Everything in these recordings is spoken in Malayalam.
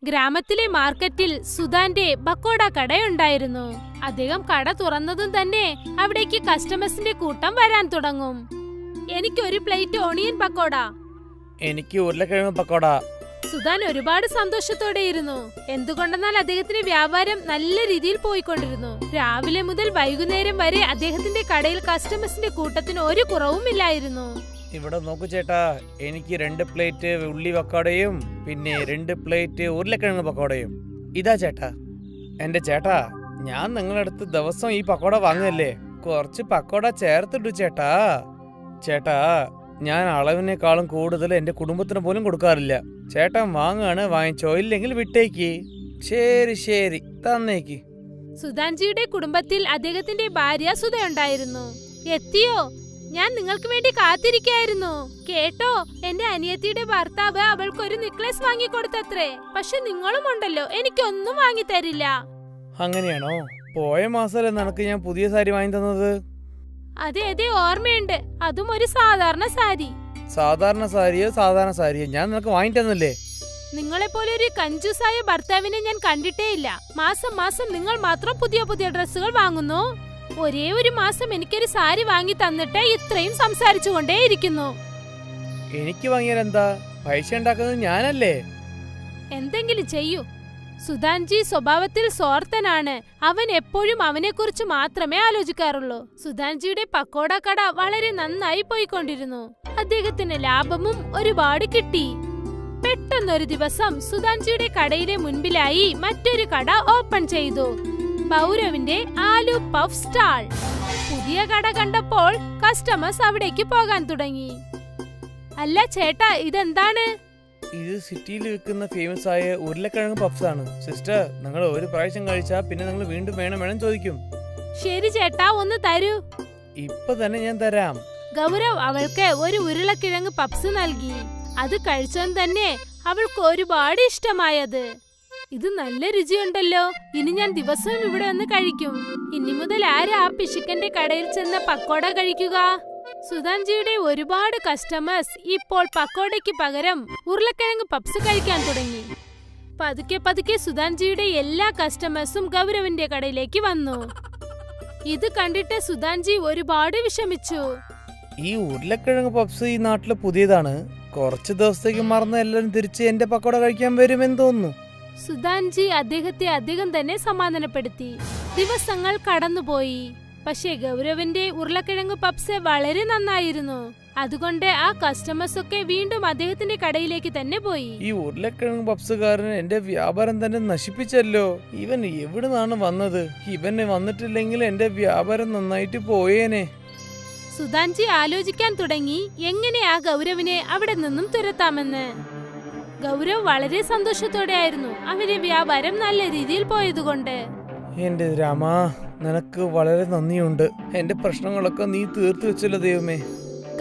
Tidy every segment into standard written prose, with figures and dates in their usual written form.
ഗ്രാമത്തിലെ മാർക്കറ്റിൽ സുധാന്റെ പക്കോട കടയുണ്ടായിരുന്നു. അദ്ദേഹം കട തുറന്നതും തന്നെ അവിടേക്ക് കസ്റ്റമേഴ്സിന്റെ കൂട്ടം വരാൻ തുടങ്ങും. എനിക്ക് ഒരു പ്ലേറ്റ് ഓണിയൻ പക്കോട. എനിക്ക് ഉരുളക്കിഴങ്ങ് പക്കോട. സുധാൻ ഒരുപാട് സന്തോഷത്തോടെ ഇരുന്നു. എന്തുകൊണ്ടെന്നാൽ അദ്ദേഹത്തിന്റെ വ്യാപാരം നല്ല രീതിയിൽ പോയിക്കൊണ്ടിരുന്നു. രാവിലെ മുതൽ വൈകുന്നേരം വരെ അദ്ദേഹത്തിന്റെ കടയിൽ കസ്റ്റമേഴ്സിന്റെ കൂട്ടത്തിന് ഒരു കുറവുമില്ലായിരുന്നു. ഇവിടെ നോക്കൂ ചേട്ടാ, എനിക്ക് 2 പ്ലേറ്റ് ഉള്ളി പക്കോടയും പിന്നെ 2 പ്ലേറ്റ് ഉരുളക്കിഴങ്ങ് പക്കോടയും. ഇതാ ചേട്ടാ. എന്റെ ചേട്ടാ, ഞാൻ നിങ്ങളുടെ അടുത്ത് ദിവസം ഈ പക്കോട വാങ്ങുകയല്ലേ, കുറച്ച് പക്കോട ചേർത്തിട്ടു ചേട്ടാ. ചേട്ടാ, ഞാൻ അളവിനേക്കാളും കൂടുതൽ എന്റെ കുടുംബത്തിന് പോലും കൊടുക്കാറില്ല. ചേട്ടൻ വാങ്ങുകയാണ്, വാങ്ങിച്ചോ, ഇല്ലെങ്കിൽ വിട്ടേക്ക്. ശരി ശരി, തന്നേക്ക്. സുധാൻജിയുടെ കുടുംബത്തിൽ അദ്ദേഹത്തിന്റെ ഭാര്യ സുധയുണ്ടായിരുന്നു. എത്തിയോ? ഞാൻ നിങ്ങൾക്ക് വേണ്ടി കാത്തിരിക്കായിരുന്നു. കേട്ടോ, എന്റെ അനിയത്തിയുടെ ഭർത്താവ് അവൾക്കൊരു നെക്ലസ് വാങ്ങിക്കൊടുത്തത്രേ. പക്ഷെ നിങ്ങളും ഉണ്ടല്ലോ, എനിക്കൊന്നും വാങ്ങി തരില്ല. അങ്ങനെയാണോ? പോയ മാസമല്ലേ നിനക്ക് ഞാൻ പുതിയ സാരി വാങ്ങി തന്നത്? അതെ അതെ, ഓർമ്മയുണ്ട്. അതും ഒരു സാധാരണ സാരി. സാധാരണ സാരിയോ ഞാൻ നിനക്ക് വാങ്ങി തന്നില്ലേ? നിങ്ങളെപ്പോലെ ഒരു കഞ്ചൂസായ ഭർത്താവിനെ ഞാൻ കണ്ടിട്ടേ ഇല്ല. മാസം മാസം നിങ്ങൾ മാത്രം പുതിയ പുതിയ ഡ്രസ്സുകൾ വാങ്ങുന്നു. ഒരേ ഒരു മാസം എനിക്കൊരു സാരി വാങ്ങി തന്നിട്ട് ഇത്രയും സംസാരിച്ചുകൊണ്ടേയിരിക്കുന്നു. എനിക്ക് വാങ്ങിയാൽ എന്താ? പൈസ ഉണ്ടാക്കുന്നത് ഞാനല്ലേ. എന്തെങ്കിലും ചെയ്യൂ. സുധാൻജി സ്വഭാവത്തിൽ സ്വാർത്ഥനാണ്. അവൻ എപ്പോഴും അവനെക്കുറിച്ച് മാത്രമേ ആലോചിക്കാറുള്ളൂ. സുധാൻജിയുടെ പക്കോട കട വളരെ നന്നായി പോയിക്കൊണ്ടിരുന്നു. അദ്ദേഹത്തിന് ലാഭവും ഒരുപാട് കിട്ടി. പെട്ടെന്നൊരു ദിവസം സുധാൻജിയുടെ കടയിലെ മുൻപിലായി മറ്റൊരു കട ഓപ്പൺ ചെയ്തു. ഗൗരവിന്റെ ആലു പഫ് സ്റ്റാൾ. പുതിയ കട കണ്ടപ്പോൾ കസ്റ്റമേഴ്സ് അവിടേക്ക് പോകാൻ തുടങ്ങി. അല്ല ചേട്ടാ, ഇതെന്താണ്? ഇത് സിറ്റിയിൽ വിൽക്കുന്ന ഫേമസ് ആയ ഉരുളക്കിഴങ്ങ് പഫ്സ് ആണ്. സിസ്റ്റർ, നിങ്ങൾ ഒരു പ്രാവശ്യം കഴിച്ചാ പിന്നെ നിങ്ങൾ വീണ്ടും വേണം ചോദിക്കും. ശരി ചേട്ടാ, ഒന്ന് തരൂ. ഇപ്പൊ തന്നെ ഞാൻ തരാം. ഗൗരവ് അവൾക്ക് ഒരു ഉരുളക്കിഴങ്ങ് പപ്സ് നൽകി. അത് കഴിച്ചതും തന്നെ അവൾക്ക് ഒരുപാട് ഇഷ്ടമായത്. ഇത് നല്ല രുചിയുണ്ടല്ലോ, ഇനി ഞാൻ ദിവസവും ഇവിടെ ഒന്ന് കഴിക്കും. ഇനി മുതൽ ആരാ ആ പിശുക്കന്റെ കടയിൽ ചെന്ന് പക്കോട കഴിക്കുക? സുധാൻജിയുടെ ഒരുപാട് കസ്റ്റമേഴ്സ് ഇപ്പോൾ പക്കോടയ്ക്ക് പകരം ഉരുളക്കിഴങ്ങ് പപ്സ് കഴിക്കാൻ തുടങ്ങി. പതുക്കെ പതുക്കെ സുധാൻജിയുടെ എല്ലാ കസ്റ്റമേഴ്സും ഗൗരവിന്റെ കടയിലേക്ക് വന്നു. ഇത് കണ്ടിട്ട് സുധാൻജി ഒരുപാട് വിഷമിച്ചു. ഈ ഉരുളക്കിഴങ്ങ് പപ്സ് ഈ നാട്ടില് പുതിയതാണ്. കുറച്ച് ദിവസത്തേക്ക് മറന്ന് എല്ലാവരും തിരിച്ച് എന്റെ പക്കോട കഴിക്കാൻ വരുമെന്ന് തോന്നുന്നു. സുധാൻജി അദ്ദേഹത്തെ അധികം തന്നെ സമാധാനപ്പെടുത്തി. ദിവസങ്ങൾ കടന്നുപോയി. പക്ഷേ ഗൗരവിന്റെ ഉരുളക്കിഴങ്ങ് പപ്സ് വളരെ നന്നായിരുന്നു. അതുകൊണ്ട് ആ കസ്റ്റമേഴ്സ് ഒക്കെ വീണ്ടും അദ്ദേഹത്തിന്റെ കടയിലേക്ക് തന്നെ പോയി. ഈ ഉരുളക്കിഴങ്ങ് പപ്സുകാരൻ എന്റെ വ്യാപാരം തന്നെ നശിപ്പിച്ചല്ലോ. ഇവൻ എവിടുന്നാണ് വന്നത്? ഇവന് വന്നിട്ടില്ലെങ്കിൽ എന്റെ വ്യാപാരം നന്നായിട്ട് പോയേനെ. സുധാൻജി ആലോചിക്കാൻ തുടങ്ങി എങ്ങനെ ആ ഗൗരവിനെ അവിടെ നിന്നും തുരത്താമെന്ന്. ഗൗരവ് വളരെ സന്തോഷത്തോടെ ആയിരുന്നു. അവന്റെ വ്യാപാരം നല്ല രീതിയിൽ പോയതുകൊണ്ട്. എന്റെ രാമാ, നിനക്ക് വളരെ നന്ദിയുണ്ട്. എന്റെ പ്രശ്നങ്ങളൊക്കെ നീ തീർത്തു വെച്ചല്ലോ ദൈവമേ.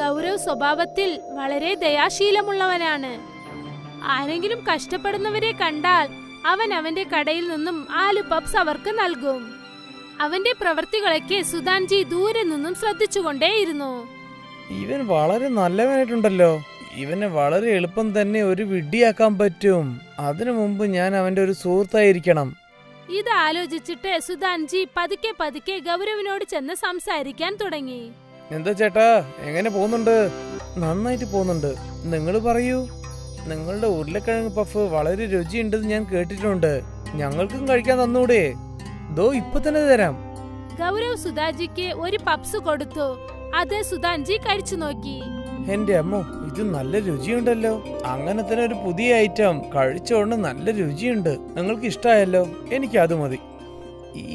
ഗൗരവ് സ്വഭാവത്തിൽ വളരെ ദയാശീലമുള്ളവനാണ്. ആരെങ്കിലും കഷ്ടപ്പെടുന്നവരെ കണ്ടാൽ അവൻ അവന്റെ കടയിൽ നിന്നും ആലു പപ്സ് അവർക്ക് നൽകും. അവന്റെ പ്രവൃത്തികളൊക്കെ സുധാൻജി ദൂരെ നിന്നും ശ്രദ്ധിച്ചുകൊണ്ടേയിരുന്നു. ഇവൻ വളരെ നല്ലവനായിട്ടുണ്ടല്ലോ. ഇവനെ വളരെ എളുപ്പം തന്നെ ഒരു വിഡ്ഢിയാക്കാൻ പറ്റും. അതിനു മുമ്പ് ഞാൻ അവന്റെ ഒരു സുഹൃത്തായിരിക്കണം. ഇത് ആലോചിച്ചിട്ട് സുധാൻജി പതുക്കെ പതുക്കെ ഗൗരവിനോട് ചെന്ന് സംസാരിക്കാൻ തുടങ്ങി. എന്താ ചേട്ടാ, എങ്ങനെ പോകുന്നുണ്ട്? നന്നായിട്ട് പോകുന്നുണ്ട്. നിങ്ങൾ പറയൂ. നിങ്ങളുടെ ഉരുളക്കിഴങ്ങ് പഫ് വളരെ രുചിയുണ്ടെന്ന് ഞാൻ കേട്ടിട്ടുണ്ട്. ഞങ്ങൾക്കും കഴിക്കാൻ തന്നൂടെ? ദോ ഇപ്പൊ തന്നെ തരാം. ഗൗരവ് സുധാജിക്ക് ഒരു പപ്സ് കൊടുത്തു. അത് സുധാൻജി കഴിച്ചു നോക്കി. എന്റെ അമ്മോ, ഇത് നല്ല രുചിയുണ്ടല്ലോ. അങ്ങനെ തന്നെ ഒരു പുതിയ ഐറ്റം കഴിച്ചോണ്ട് നല്ല രുചിയുണ്ട്. നിങ്ങൾക്ക് ഇഷ്ടമായല്ലോ? എനിക്ക് അത് മതി.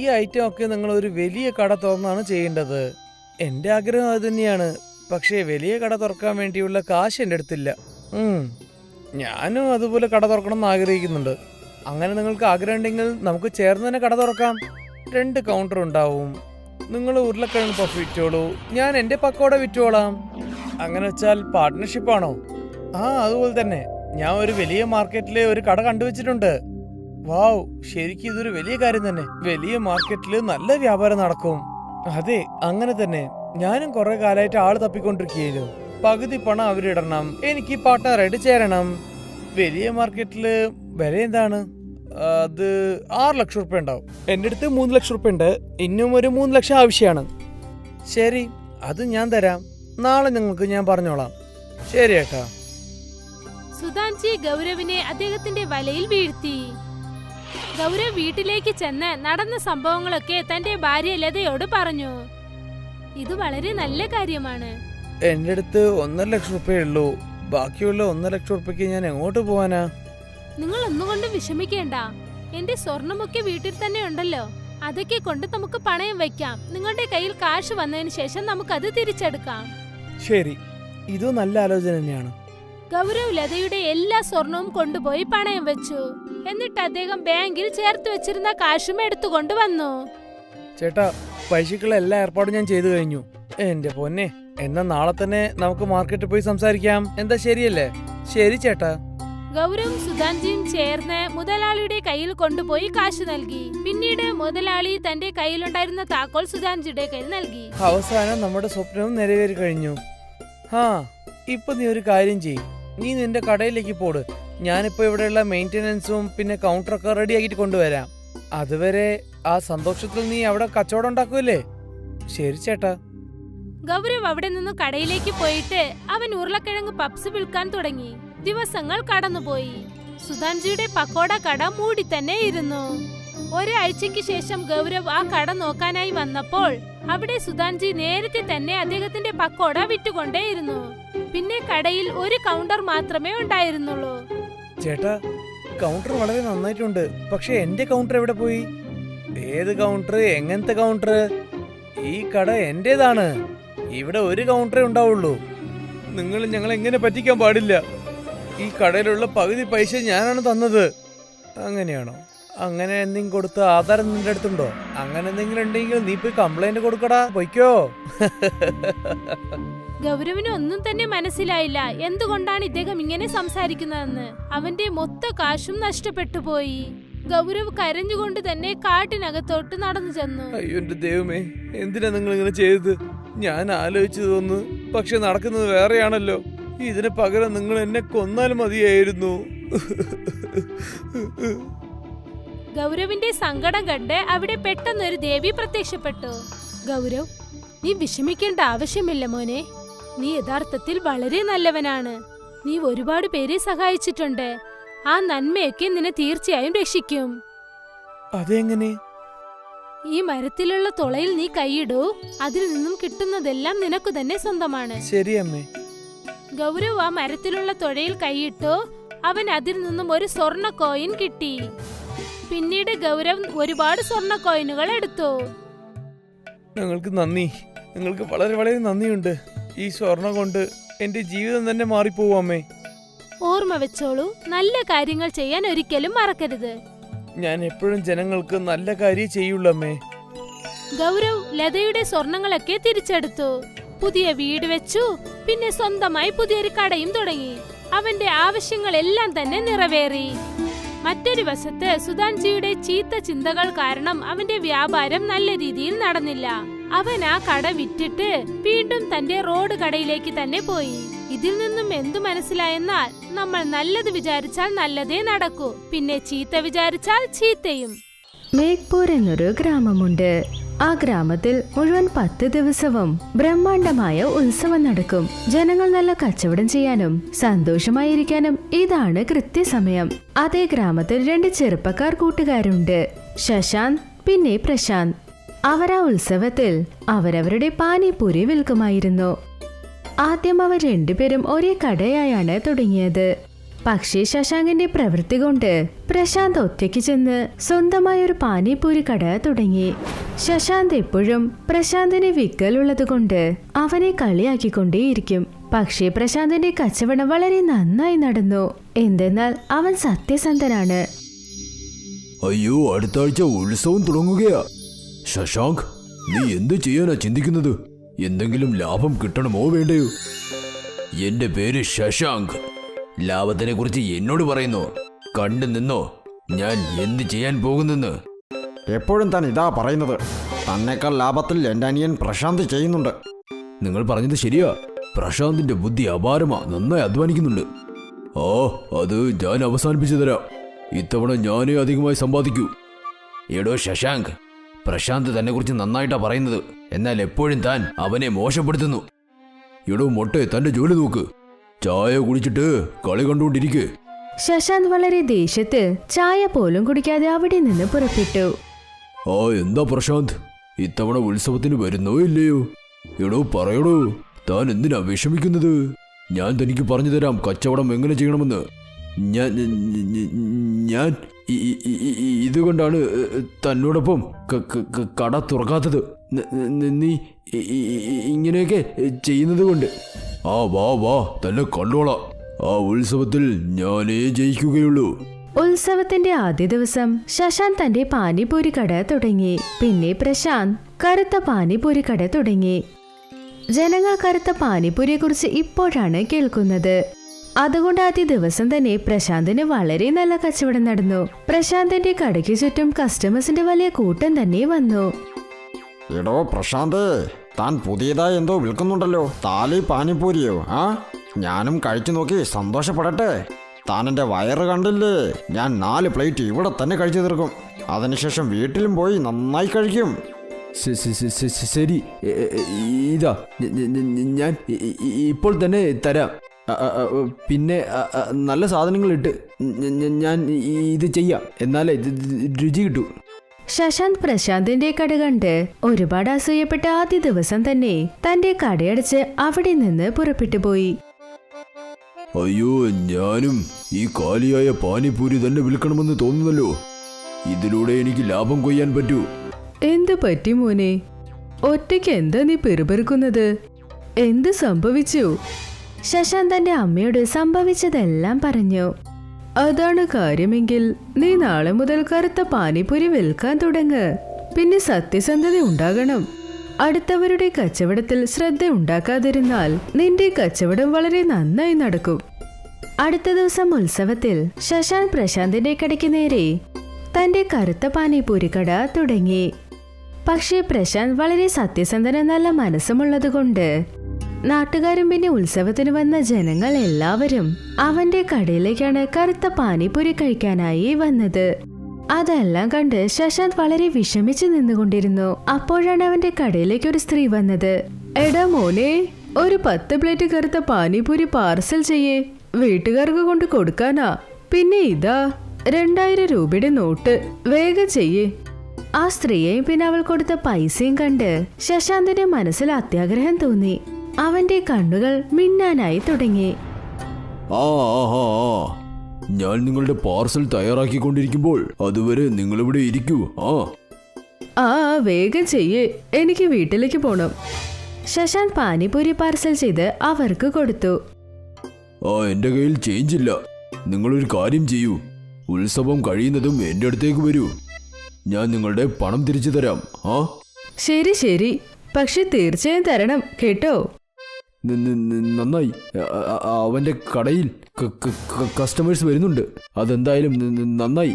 ഈ ഐറ്റം ഒക്കെ നിങ്ങൾ ഒരു വലിയ കട തുറന്നാണ് ചെയ്യേണ്ടത്. എന്റെ ആഗ്രഹം അത് തന്നെയാണ്. പക്ഷേ വലിയ കട തുറക്കാൻ വേണ്ടിയുള്ള കാശ് എന്റെ അടുത്തില്ല. ഞാനും അതുപോലെ കട തുറക്കണം എന്ന് ആഗ്രഹിക്കുന്നുണ്ട്. അങ്ങനെ നിങ്ങൾക്ക് ആഗ്രഹം ഉണ്ടെങ്കിൽ നമുക്ക് ചേർന്ന് തന്നെ കട തുറക്കാം. 2 കൗണ്ടർ ഉണ്ടാവും. നിങ്ങൾ ഉരുളക്കിഴങ്ങ് പഫ് വിറ്റോളൂ, ഞാൻ എന്റെ പക്കോട വിറ്റോളാം. അങ്ങനെ വെച്ചാൽ പാർട്ട്ണർഷിപ്പ് ആണോ? അതുപോലെ തന്നെ. ഞാൻ ഒരു വലിയ മാർക്കറ്റിലെ ഒരു കട കണ്ടുവച്ചിട്ടുണ്ട്. വാവ്, ശരിക്കും ഇതൊരു വലിയ കാര്യം തന്നെ. വലിയ മാർക്കറ്റില് നല്ല വ്യാപാരം നടക്കും. അതെ, അങ്ങനെ തന്നെ. ഞാനും കുറെ കാലമായിട്ട് ആള് തപ്പിക്കൊണ്ടിരിക്കുകയായിരുന്നു. പകുതി പണം അവരിടണം, എനിക്ക് പാർട്ട്ണറായിട്ട് ചേരണം. വലിയ മാർക്കറ്റില് വില എന്താണ്? അത് 6 ലക്ഷം റുപ്യ ഉണ്ടാവും. എൻ്റെ അടുത്ത് 3 ലക്ഷം റുപ്യ ഉണ്ട്. ഇന്നും ഒരു 3 ലക്ഷം ആവശ്യമാണ്. ശരി, അത് ഞാൻ തരാം. നാളെ നിങ്ങൾക്ക് ഞാൻ പറഞ്ഞോളാം. ശരി ഏട്ടാ. സുധാൻജി ഗൗരവിനെ അദ്ദേഹത്തിന്റെ വലയിൽ വീഴ്ത്തി. ഗൗരവ് വീട്ടിലേക്ക് ചെന്ന് നടന്ന സംഭവങ്ങളൊക്കെ തന്റെ ഭാര്യ ലതയോട് പറഞ്ഞു. ഇത് വളരെ നല്ല കാര്യമാണ്. എൻ്റെ അടുത്ത് 1.5 ലക്ഷം റുപ്യ ഉള്ളൂ. ബാക്കിയുള്ള 1.5 ലക്ഷം റുപ്യക്ക് ഞാൻ എങ്ങോട്ട് പോവാനാ? നിങ്ങൾ ഒന്നുകൊണ്ടും വിഷമിക്കേണ്ട. എന്റെ സ്വർണമൊക്കെ വീട്ടിൽ തന്നെ ഉണ്ടല്ലോ. അതൊക്കെ കൊണ്ട് നമുക്ക് പണയം വെക്കാം. നിങ്ങളുടെ കയ്യിൽ കാശ് വന്നതിന് ശേഷം നമുക്കത് തിരിച്ചെടുക്കാം. ശരി, ഇത് നല്ല ആലോചന തന്നെയാണ്. ഗൗരവ് ലതയുടെ എല്ലാ സ്വർണവും കൊണ്ടുപോയി പണയം വെച്ചു. എന്നിട്ട് അദ്ദേഹം ബാങ്കിൽ ചേർത്ത് വെച്ചിരുന്ന കാശും എടുത്തുകൊണ്ട് വന്നു. ചേട്ടാ, പൈസക്കുള്ള എല്ലാ ഏർപ്പാടും ഞാൻ ചെയ്തു കഴിഞ്ഞു. എന്റെ പൊന്നെ, എന്നാ നാളെ തന്നെ നമുക്ക് മാർക്കറ്റിൽ പോയി സംസാരിക്കാം. എന്താ, ശരിയല്ലേ? ശരി ചേട്ടാ. ഗൗരവും സുധാൻജിയും ചേർന്ന് മുതലാളിയുടെ കയ്യിൽ കൊണ്ടുപോയി കാശ് നൽകി. പിന്നീട് മുതലാളി തന്റെ കയ്യിലുണ്ടായിരുന്ന താക്കോൽ സുധാൻജിയുടെ കയ്യിൽ നൽകി. അവസാനം നമ്മുടെ സ്വപ്നവും നിറവേറി കഴിഞ്ഞു. ഇപ്പൊ നീ ഒരു കാര്യം ചെയ്യ്. നീ നിന്റെ കടയിലേക്ക് പോട്. ഞാനിപ്പോ ഇവിടെയുള്ള മെയിന്റനൻസും പിന്നെ കൗണ്ടറൊക്കെ റെഡി ആക്കിട്ട് കൊണ്ടുവരാം. അതുവരെ ആ സന്തോഷത്തിൽ നീ അവിടെ കച്ചവടം ഉണ്ടാക്കൂല്ലേ? ശരി ചേട്ടാ. ഗൗരവ് അവിടെ നിന്നും കടയിലേക്ക് പോയിട്ട് അവൻ ഉരുളക്കിഴങ്ങ് പപ്സ് വിൽക്കാൻ തുടങ്ങി. ദിവസങ്ങൾ കടന്നുപോയി. സുധാൻജിയുടെ പക്കോട കട മൂടി തന്നെ ഇരുന്നു. ഒരാഴ്ചയ്ക്ക് ശേഷം ഗൗരവ് ആ കട നോക്കാനായി വന്നപ്പോൾ അവിടെ സുധാൻജി നേരത്തെ തന്നെ അദ്ദേഹത്തിന്റെ പക്കോട വിറ്റുകൊണ്ടേയിരുന്നു. പിന്നെ കടയിൽ ഒരു കൗണ്ടർ മാത്രമേ ഉണ്ടായിരുന്നുള്ളൂ. ചേട്ടാ, കൗണ്ടർ വളരെ നന്നായിട്ടുണ്ട്. പക്ഷെ എന്റെ കൗണ്ടർ എവിടെ പോയി? ഏത് കൗണ്ടർ? എങ്ങനത്തെ കൗണ്ടർ? ഈ കട എന്റേതാണ്. ഇവിടെ ഒരു കൗണ്ടറേ ഉണ്ടാവുള്ളൂ. നിങ്ങൾ ഞങ്ങളെ എങ്ങനെ പറ്റിക്കാൻ പാടില്ല. ഈ കടയിലുള്ള പകുതി പൈസ ഞാനാണ് തന്നത്. അങ്ങനെയാണോ? അങ്ങനെ എന്തെങ്കിലും കൊടുത്ത ആധാരം നിന്റെ അടുത്തുണ്ടോ? അങ്ങനെ എന്തെങ്കിലും ഉണ്ടെങ്കിൽ നീ പോയി കംപ്ലൈന്റ് കൊടുക്കടാ. പൊയ്ക്കോ. ഗൗരവിന് ഒന്നും തന്നെ മനസ്സിലായില്ല എന്തുകൊണ്ടാണ് ഇദ്ദേഹം ഇങ്ങനെ സംസാരിക്കുന്നതെന്ന്. അവന്റെ മൊത്ത കാശും നഷ്ടപ്പെട്ടു പോയി. ഗൗരവ് കരഞ്ഞുകൊണ്ട് തന്നെ കാട്ടിനകത്തോട്ട് നടന്നു ചെന്നു. അയ്യോ എന്റെ ദൈവമേ, എന്തിനാ നിങ്ങൾ ഇങ്ങനെ ചെയ്തത്? ഞാൻ ആലോചിച്ചതൊന്ന്, പക്ഷെ നടക്കുന്നത് വേറെയാണല്ലോ. ഇതിന് പകരം നിങ്ങൾ എന്നെ കൊന്നാൽ മതിയായിരുന്നു. ഗൗരവിന്റെ സങ്കടം കണ്ട് അവിടെ പെട്ടെന്നൊരു ദേവി പ്രത്യക്ഷപ്പെട്ടു. ഗൗരവ്, നീ വിഷമിക്കേണ്ട ആവശ്യമില്ല മോനെ. നീ യഥാർത്ഥത്തിൽ വളരെ നല്ലവനാണ്. നീ ഒരുപാട് പേരെ സഹായിച്ചിട്ടുണ്ട്. ആ നന്മയൊക്കെ നിന്നെ തീർച്ചയായും രക്ഷിക്കും. അതെങ്ങനെ? ഈ മരത്തിലുള്ള തുളയിൽ നീ കൈയിടൂ. അതിൽ നിന്നും കിട്ടുന്നതെല്ലാം നിനക്ക് തന്നെ സ്വന്തമാണ്. ശരി അമ്മേ. ഗൗരവ് ആ മരത്തിലുള്ള തുഴയിൽ കൈയിട്ടു. അവൻ അതിൽ നിന്നും ഒരു സ്വർണ്ണ കോയിൻ കിട്ടി. പിന്നീട് ഗൗരവ് ഒരുപാട് സ്വർണ്ണ കോയിനുകൾ എടുത്തു. നിങ്ങൾക്ക് നന്ദി. നിങ്ങൾക്ക് വളരെ വളരെ നന്ദിയുണ്ട്. ഈ സ്വർണം കൊണ്ട് എന്റെ ജീവിതം തന്നെ മാറിപ്പോവും അമ്മേ. ഓർമ്മ വെച്ചോളൂ, നല്ല കാര്യങ്ങൾ ചെയ്യാൻ ഒരിക്കലും മറക്കരുത്. ഞാൻ എപ്പോഴും ജനങ്ങൾക്ക് നല്ല കാര്യം ചെയ്യുള്ളൂ അമ്മേ. ഗൗരവ് ലതയുടെ സ്വർണങ്ങളൊക്കെ തിരിച്ചെടുത്തു. പുതിയ വീട് വെച്ചു. പിന്നെ സ്വന്തമായി പുതിയൊരു കടയും തുടങ്ങി. അവന്റെ ആവശ്യങ്ങളെല്ലാം തന്നെ നിറവേറി. മറ്റൊരു വശത്ത് സുധാൻജിയുടെ ചീത്ത ചിന്തകൾ കാരണം അവന്റെ വ്യാപാരം നല്ല രീതിയിൽ നടന്നില്ല. അവൻ ആ കട വിറ്റിട്ട് വീണ്ടും തന്റെ റോഡ് കടയിലേക്ക് തന്നെ പോയി. ഇതിൽ നിന്നും എന്തു മനസ്സിലായെന്നാൽ, നമ്മൾ നല്ലത് വിചാരിച്ചാൽ നല്ലതേ നടക്കൂ, പിന്നെ ചീത്ത വിചാരിച്ചാൽ ചീത്തയും. മേഘ്പൂർ എന്നൊരു ഗ്രാമമുണ്ട്. ആ ഗ്രാമത്തിൽ മുഴുവൻ 10 ദിവസവും ബ്രഹ്മാണ്ഡമായ ഉത്സവം നടക്കും. ജനങ്ങൾ നല്ല കച്ചവടം ചെയ്യാനും സന്തോഷമായിരിക്കാനും ഇതാണ് കൃത്യസമയം. അതേ ഗ്രാമത്തിൽ 2 ചെറുപ്പക്കാർ കൂട്ടുകാരുണ്ട്, ശശാന്ത് പിന്നെ പ്രശാന്ത്. അവരാ ഉത്സവത്തിൽ അവരവരുടെ പാനിപൂരി വിൽക്കുമായിരുന്നു. ആദ്യം അവർ രണ്ടുപേരും ഒരേ കടയായാണ് തുടങ്ങിയത്. പക്ഷേ ശശാങ്കിന്റെ പ്രവൃത്തി കൊണ്ട് പ്രശാന്ത് ഒറ്റയ്ക്ക് ചെന്ന് സ്വന്തമായൊരു പാനിപൂരി കട തുടങ്ങി. ശശാന്ത് എപ്പോഴും പ്രശാന്തിന് വിക്കലുള്ളത് കൊണ്ട് അവനെ കളിയാക്കിക്കൊണ്ടേയിരിക്കും. പക്ഷേ പ്രശാന്തിന്റെ കച്ചവടം വളരെ നന്നായി നടന്നു. എന്തെന്നാൽ അവൻ സത്യസന്ധനാണ്. അയ്യോ, അടുത്ത ആഴ്ച ഉത്സവം തുടങ്ങുകയാ. ശശാങ്ക്, നീ എന്ത് ചെയ്യാനാ ചിന്തിക്കുന്നത്? എന്തെങ്കിലും ലാഭം കിട്ടണമോ വേണ്ടയോ? എന്റെ പേര് ശശാങ്ക്. ലാഭത്തിനെ കുറിച്ച് എന്നോട് പറയുന്നു. കണ്ടു നിന്നോ ഞാൻ എന്ത് ചെയ്യാൻ പോകുന്നെന്ന്. എപ്പോഴും താൻ ഇതാ പറയുന്നത്. തന്നേക്കാൾ ലാഭത്തിൽ എൻ്റെ അനിയൻ പ്രശാന്ത് ചെയ്യുന്നുണ്ട്. നിങ്ങൾ പറഞ്ഞത് ശരിയാ. പ്രശാന്തിന്റെ ബുദ്ധി അപാരമാ, നന്നായി അധ്വാനിക്കുന്നുണ്ട്. അത് ഞാൻ അവസാനിപ്പിച്ചു തരാം. ഇത്തവണ ഞാനേ അധികമായി സമ്പാദിക്കൂ. എടോ ശശാങ്ക്, പ്രശാന്ത് തന്നെ കുറിച്ച് നന്നായിട്ടാ പറയുന്നത്, എന്നാൽ എപ്പോഴും താൻ അവനെ മോശപ്പെടുത്തുന്നു. എടോ മൊട്ടെ, തന്റെ ജോലി നോക്ക്. ചായ കുടിച്ചിട്ട് കളി കണ്ടുകൊണ്ടിരിക്കെ. ശശാന്ത് വളരെ ദേഷ്യത്തിൽ ചായ പോലും കുടിക്കാതെ അവിടെ നിന്ന് പുറപ്പെട്ടു. എന്താ പ്രശാന്ത്, ഇത്തവണ ഉത്സവത്തിന് വരുന്നോ ഇല്ലയോ? എടോ പറയടോ, താൻ എന്തിനാ വിഷമിക്കുന്നത്? ഞാൻ തനിക്ക് പറഞ്ഞു തരാം കച്ചവടം എങ്ങനെ ചെയ്യണമെന്ന്. ഞാൻ ഇതുകൊണ്ടാണ് തന്നോടൊപ്പം കട തുറക്കാത്തത്. നീ ഇങ്ങനെയൊക്കെ ചെയ്യുന്നത് കൊണ്ട്. വാ വാ, തന്നെ കണ്ടോളാം. ആ ഉത്സവത്തിൽ ഞാനേ ജയിക്കുകയുള്ളൂ. ഉത്സവത്തിന്റെ ആദ്യ ദിവസം ശശാന്ത് തന്റെ പാനിപൂരി കട തുടങ്ങി. പിന്നെ പ്രശാന്ത് കറുത്ത പാനിപൂരി കട തുടങ്ങി. ജനങ്ങൾ കറുത്ത പാനിപൂരിയെ കുറിച്ച് ഇപ്പോഴാണ് കേൾക്കുന്നത്. അതുകൊണ്ട് ആദ്യ ദിവസം തന്നെ പ്രശാന്തിന് വളരെ നല്ല കച്ചവടം നടന്നു. പ്രശാന്തിന്റെ കടയ്ക്ക് ചുറ്റും കസ്റ്റമേഴ്സിന്റെ വലിയ കൂട്ടം തന്നെ വന്നു. എടോ പ്രശാന്ത്, താൻ പുതിയതായി എന്തോ വിൽക്കുന്നുണ്ടല്ലോ, താലി പാനിപ്പൂരിയോ? ഞാനും കഴിച്ചു നോക്കി സന്തോഷപ്പെടട്ടെ. താൻ എൻ്റെ വയറ് കണ്ടില്ലേ? ഞാൻ 4 പ്ലേറ്റ് ഇവിടെ തന്നെ കഴിച്ചു തീർക്കും. അതിനുശേഷം വീട്ടിലും പോയി നന്നായി കഴിക്കും. ശരി, ഇതാ ഞാൻ ഇപ്പോൾ തന്നെ തരാം. പിന്നെ നല്ല സാധനങ്ങളിട്ട് ഞാൻ ഇത് ചെയ്യാം, എന്നാലേ രുചി കിട്ടൂ. ശശാന്ത് പ്രശാന്തിന്റെ കട കണ്ട് ഒരുപാട് അസൂയപ്പെട്ട ആദ്യ ദിവസം തന്നെ തന്റെ കടയടച്ച് അവിടെ നിന്ന് പുറപ്പെട്ടു പോയി. അയ്യോ, ഞാനും ഈ കാലിയായ പാനിപൂരി തന്നെ വിൽക്കണമെന്ന് തോന്നുന്നല്ലോ. ഇതിലൂടെ എനിക്ക് ലാഭം കൊയ്യാൻ പറ്റൂ. എന്ത് പറ്റി മോനെ? ഒറ്റയ്ക്ക് എന്താ നീ പെറുപെറുക്കുന്നത്? എന്ത് സംഭവിച്ചു? ശശാന്ത് തന്റെ അമ്മയോട് സംഭവിച്ചതെല്ലാം പറഞ്ഞു. അതാണ് കാര്യമെങ്കിൽ നീ നാളെ മുതൽ കറുത്ത പാനിപൂരി വിൽക്കാൻ തുടങ്ങ്. പിന്നെ സത്യസന്ധത ഉണ്ടാകണം. അടുത്തവരുടെ കച്ചവടത്തിൽ ശ്രദ്ധ ഉണ്ടാക്കാതിരുന്നാൽ നിന്റെ കച്ചവടം വളരെ നന്നായി നടക്കും. അടുത്ത ദിവസം ഉത്സവത്തിൽ ശശാന്ത് പ്രശാന്തിന്റെ കടയ്ക്ക് നേരെ തന്റെ കറുത്ത പാനിപൂരി കട തുടങ്ങി. പക്ഷേ പ്രശാന്ത് വളരെ സത്യസന്ധന നല്ല മനസ്സുമുള്ളതുകൊണ്ട് നാട്ടുകാരും പിന്നെ ഉത്സവത്തിന് വന്ന ജനങ്ങൾ എല്ലാവരും അവന്റെ കടയിലേക്കാണ് കറുത്ത പാനിപൂരി കഴിക്കാനായി വന്നത്. അതെല്ലാം കണ്ട് ശശാന്ത് വളരെ വിഷമിച്ചു നിന്നുകൊണ്ടിരുന്നു. അപ്പോഴാണ് അവന്റെ കടയിലേക്ക് ഒരു സ്ത്രീ വന്നത്. എടാ മോനെ, ഒരു 10 പ്ലേറ്റ് കറുത്ത പാനിപൂരി പാർസൽ ചെയ്യേ, വീട്ടുകാർക്ക് കൊണ്ട് കൊടുക്കാനാ. പിന്നെ ഇതാ 2000 രൂപയുടെ നോട്ട്, വേഗം ചെയ്യേ. ആ സ്ത്രീയെയും പിന്നെ അവൾ കൊടുത്ത പൈസയും കണ്ട് ശശാന്തിന്റെ മനസ്സിൽ അത്യാഗ്രഹം തോന്നി. അവന്റെ കണ്ണുകൾ മിന്നാനായി തുടങ്ങി. ഞാൻ നിങ്ങളുടെ പാർസൽ തയ്യാറാക്കിക്കൊണ്ടിരിക്കുമ്പോൾ അതുവരെ നിങ്ങളിവിടെ ഇരിക്കൂ. വേഗം ചെയ്യേ, എനിക്ക് വീട്ടിലേക്ക് പോണം. ശശാന്ത് പാനിപൂരി പാർസൽ ചെയ്ത് അവർക്ക് കൊടുത്തു. എന്റെ കയ്യിൽ ചേഞ്ച് ഇല്ല. നിങ്ങളൊരു കാര്യം ചെയ്യൂ, ഉത്സവം കഴിയുന്നതും എന്റെ അടുത്തേക്ക് വരൂ. ഞാൻ നിങ്ങളുടെ പണം തിരിച്ചു തരാം. ശരി ശരി, പക്ഷെ തീർച്ചയായും തരണം കേട്ടോ. നന്നായി. അവന്റെ കടയിൽ കസ്റ്റമേഴ്സ് വരുന്നുണ്ട്. അതെന്തായാലും നന്നായി.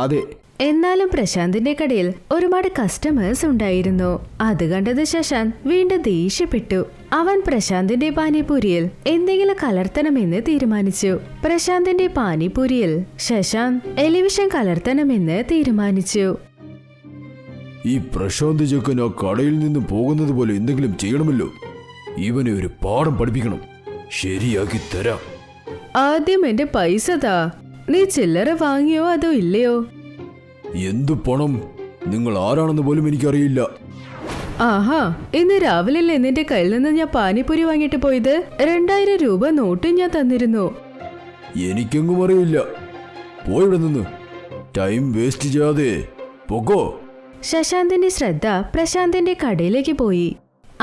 അതെ. എന്നാലും പ്രശാന്തിന്റെ കടയിൽ ഒരുപാട് കസ്റ്റമേഴ്സ് ഉണ്ടായിരുന്നു. അത് കണ്ടത് ശശാന്ത് വീണ്ടും ദേഷ്യപ്പെട്ടു. അവൻ പ്രശാന്തിന്റെ പാനിപൂരിയിൽ എന്തെങ്കിലും കലർത്തണമെന്ന് തീരുമാനിച്ചു. പ്രശാന്തിന്റെ പാനിപൂരിയിൽ ശശാന്ത് എലിവിഷൻ കലർത്തണമെന്ന് തീരുമാനിച്ചു. ഈ പ്രശാന്ത് ചെക്കൻ ആ കടയിൽ നിന്ന് പോകുന്നത് പോലെ എന്തെങ്കിലും ചെയ്യണമല്ലോ. ഇവനെ ഒരു പാഠം പഠിപ്പിക്കണം. ശരിയാക്കി തരാം. ആദ്യം എന്റെ പൈസ താ. നീ ചില്ലറ വാങ്ങിയോ അതോ ഇല്ലയോ? എന്തു പണം? നിങ്ങൾ ആരാണെന്ന് പോലും എനിക്കറിയില്ല. ആഹാ, ഇന്ന് രാവിലെ നിന്റെ കയ്യിൽ നിന്ന് ഞാൻ പാനിപൂരി വാങ്ങിട്ട് പോയത്. 2000 രൂപ നോട്ട് ഞാൻ തന്നിരുന്നു. എനിക്കെങ്ങും അറിയില്ല. പോയിവിടെ നിന്ന് ടൈം വേസ്റ്റ് ചെയ്യാതെ പൊക്കോ. ശശാന്തിന്റെ ശ്രദ്ധ പ്രശാന്തിന്റെ കടയിലേക്ക് പോയി.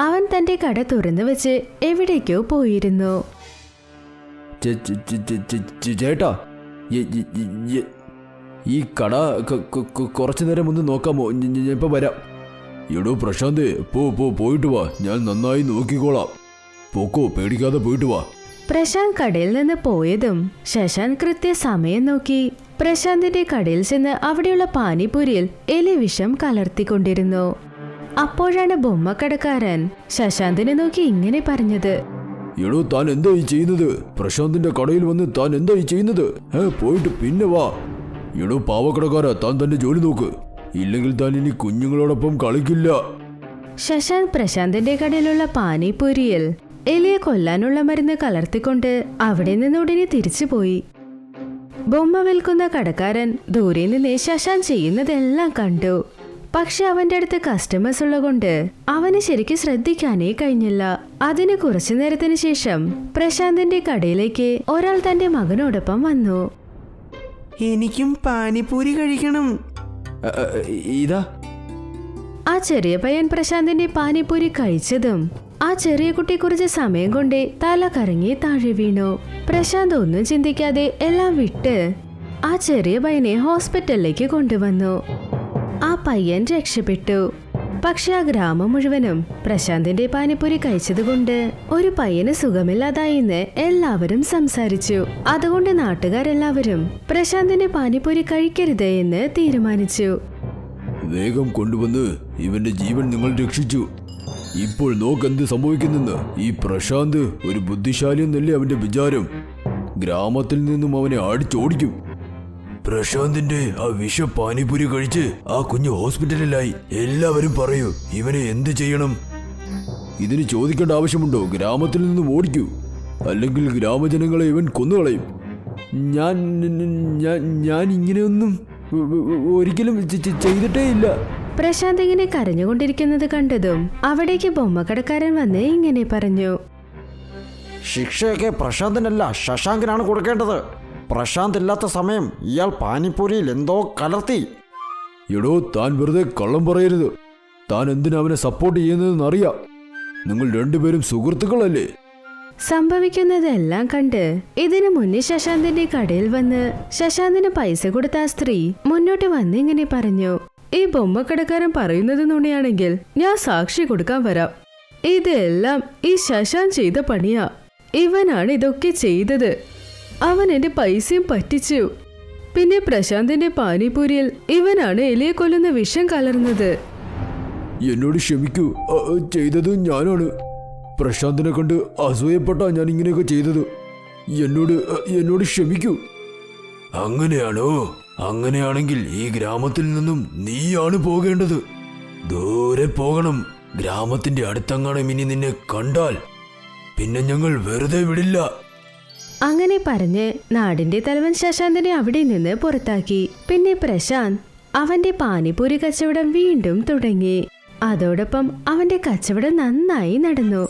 അവൻ തന്റെ കട തുറന്നു വെച്ച് എവിടേക്കോ പോയിരുന്നു. ചേട്ടാ, ഈ കട കുറച്ചു നേരം ഒന്ന് നോക്കാമോ? ഞാൻ ഇപ്പൊ വരാം. എടോ പ്രശാന്ത്, പോയിട്ട് വാ. ഞാൻ നന്നായി നോക്കിക്കോളാം. പൊക്കോ, പേടിക്കാതെ പോയിട്ട് വാ. പ്രശാന്ത് കടയിൽ നിന്ന് പോയതും ശശാന്ത് കൃത്യസമയം നോക്കി പ്രശാന്തിന്റെ കടയിൽ ചെന്ന് അവിടെയുള്ള പാനിപൂരിയിൽ എലിവിഷം കലർത്തിക്കൊണ്ടിരുന്നു. അപ്പോഴാണ് ബൊമ്മക്കടക്കാരൻ ശശാന്തിനെ നോക്കി ഇങ്ങനെ പറഞ്ഞത്. എടോ താൻ എന്താ ഈ ചെയ്യുന്നത്? പ്രശാന്തിന്റെ കടയിൽ വന്ന് താൻ എന്താ ഈ ചെയ്യുന്നത്? പോയിട്ട് പിന്നെ വാ. എടോ പാവക്കടക്കാരാ, താൻ തന്റെ ജോലി നോക്ക്, ഇല്ലെങ്കിൽ താൻ ഇനി കുഞ്ഞുങ്ങളോടൊപ്പം കളിക്കില്ല. ശശാങ്ക് പ്രശാന്തിന്റെ കടയിലുള്ള പാനിപൂരിയിൽ എലിയെ കൊല്ലാനുള്ള മരുന്ന് കലർത്തിക്കൊണ്ട് അവിടെ നിന്ന് ഉടനെ തിരിച്ചുപോയി. ബൊമ്മ വിൽക്കുന്ന കടക്കാരൻ ദൂരെ നിന്ന് ശശാങ്ക് ചെയ്യുന്നതെല്ലാം കണ്ടു. പക്ഷെ അവന്റെ അടുത്ത് കസ്റ്റമേഴ്സ് ഉള്ളതുകൊണ്ട് അവന് ശരിക്കും ശ്രദ്ധിക്കാനേ കഴിഞ്ഞില്ല. അതിന് കുറച്ചു നേരത്തിന് ശേഷം പ്രശാന്തിന്റെ കടയിലേക്ക് ഒരാൾ തന്റെ മകനോടൊപ്പം വന്നു. എനിക്കും പാനിപൂരി കഴിക്കണം. ഇതാ. ആ ചെറിയ പയ്യൻ പ്രശാന്തിന്റെ പാനിപൂരി കഴിച്ചതും ആ ചെറിയ കുട്ടി കുറച്ച് സമയം കൊണ്ട് തല കറങ്ങി താഴെ വീണു. പ്രശാന്ത് ഒന്നും ചിന്തിക്കാതെ എല്ലാം വിട്ട് ആ ചെറിയ പയ്യനെ ഹോസ്പിറ്റലിലേക്ക് കൊണ്ടുവന്നു. ആ പയ്യൻ രക്ഷപ്പെട്ടു. പക്ഷെ ആ ഗ്രാമം മുഴുവനും പ്രശാന്തിന്റെ പാനിപൂരി കഴിച്ചതുകൊണ്ട് ഒരു പയ്യന് സുഖമില്ലാതായിന്ന് എല്ലാവരും സംസാരിച്ചു. അതുകൊണ്ട് നാട്ടുകാരെല്ലാവരും പ്രശാന്തിന്റെ പാനിപൂരി കഴിക്കരുത് എന്ന് തീരുമാനിച്ചു. വേഗം കൊണ്ടുവന്ന് ഇവന്റെ ജീവൻ നിങ്ങൾ രക്ഷിച്ചു. ഇപ്പോൾ നോക്കെന്ത് സംഭവിക്കുന്നെന്ന്. ഈ പ്രശാന്ത് ഒരു ബുദ്ധിശാലി എന്നല്ലേ അവന്റെ വിചാരം. ഗ്രാമത്തിൽ നിന്നും അവനെ അടിച്ചോടിക്കും. പ്രശാന്തിന്റെ ആ വിഷ പാനിപൂരി കഴിച്ച് ആ കുഞ്ഞ് ഹോസ്പിറ്റലിലായി. എല്ലാവരും പറയൂ, ഇവനെ എന്ത് ചെയ്യണം? ഇതിന് ചോദിക്കേണ്ട ആവശ്യമുണ്ടോ? ഗ്രാമത്തിൽ നിന്നും ഓടിക്കൂ, അല്ലെങ്കിൽ ഗ്രാമജനങ്ങളെ ഇവൻ കൊന്നുകളയും. ഞാൻ ഞാൻ ഇങ്ങനെയൊന്നും ഒരിക്കലും ചെയ്തിട്ടേ ഇല്ല. പ്രശാന്ത് ഇങ്ങനെ കരഞ്ഞുകൊണ്ടിരിക്കുന്നത് കണ്ടതും അവിടേക്ക് ബൊമ്മക്കടക്കാരൻ വന്ന് ഇങ്ങനെ പറഞ്ഞു. ശിക്ഷയൊക്കെ പ്രശാന്തിനല്ല, ശശാങ്കിനാണ് കൊടുക്കേണ്ടത്. പ്രശാന്ത് ഇല്ലാത്ത സമയം ഇയാൾ പാനിപ്പൂരിയിൽ എന്തോ കലർത്തി. എടോ, താൻ വെറുതെ കള്ളം പറയരുത്. താൻ എന്തിനാ അവനെ സപ്പോർട്ട് ചെയ്യുന്നതെന്ന് അറിയാം. നിങ്ങൾ രണ്ടുപേരും സുഹൃത്തുക്കളല്ലേ? സംഭവിക്കുന്നതെല്ലാം കണ്ട് ഇതിനു മുന്നേ ശശാന്തിന്റെ കടയിൽ വന്ന് ശശാന്തിന് പൈസ കൊടുത്ത ആ സ്ത്രീ മുന്നോട്ട് വന്ന് ഇങ്ങനെ പറഞ്ഞു. ഈ ബൊമ്മക്കടക്കാരൻ പറയുന്നത് നുണയാണെങ്കിൽ ഞാൻ സാക്ഷി കൊടുക്കാൻ വരാം. ഇതെല്ലാം ഈ ശശാങ്ക് ചെയ്ത പണിയാ. ഇവനാണ് ഇതൊക്കെ ചെയ്തത്. അവൻ എന്റെ പൈസയും പറ്റിച്ചു. പിന്നെ പ്രശാന്തിന്റെ പാനിപൂരിയിൽ ഇവനാണ് എലിയെ കൊല്ലുന്ന വിഷം കലർന്നത്. എന്നോട് ക്ഷമിക്കൂ, ചെയ്തത് ഞാനാണ്. പ്രശാന്തിനെ കണ്ട് അസൂയപ്പെട്ടാ ഞാൻ ഇങ്ങനെയൊക്കെ ചെയ്തത്. എന്നോട് ക്ഷമിക്കൂ. അങ്ങനെയാണോ? അങ്ങനെയാണെങ്കിൽ ഈ ഗ്രാമത്തിൽ നിന്നും നീയാണ് പോകേണ്ടത്. ദൂരെ പോകണം. ഗ്രാമത്തിന്റെ അടുത്തെങ്ങാനും ഇനി നിന്നെ കണ്ടാൽ പിന്നെ ഞങ്ങൾ വെറുതെ വിടില്ല. അങ്ങനെ പറഞ്ഞ് നാടിന്റെ തലവൻ ശശാന്തിനെ അവിടെ നിന്ന് പുറത്താക്കി. പിന്നെ പ്രശാന്ത് അവന്റെ പാനിപൂരി കച്ചവടം വീണ്ടും തുടങ്ങി. അതോടൊപ്പം അവന്റെ കച്ചവടം നന്നായി നടന്നു.